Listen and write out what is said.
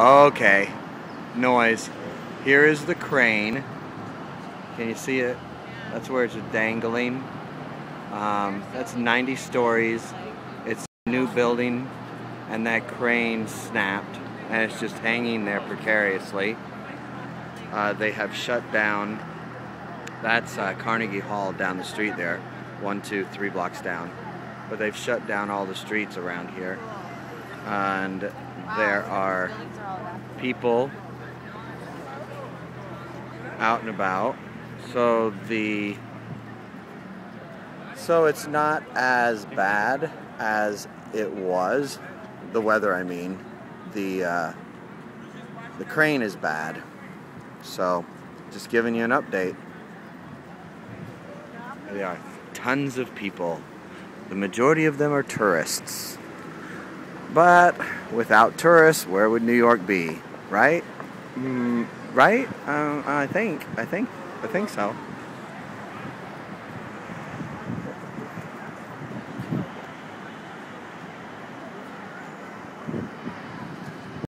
Okay, noise. Here is the crane. Can you see it? That's where it's dangling. That's 90 stories. It's a new building, and that crane snapped, and it's just hanging there precariously. They have shut down. That's Carnegie Hall down the street there, 1, 2, 3 blocks down. But they've shut down all the streets around here, and there are people out and about. So it's not as bad as it was. The weather, I mean. The crane is bad. So, just giving you an update. There are tons of people. The majority of them are tourists. But without tourists, where would New York be? Right? Right? I think so.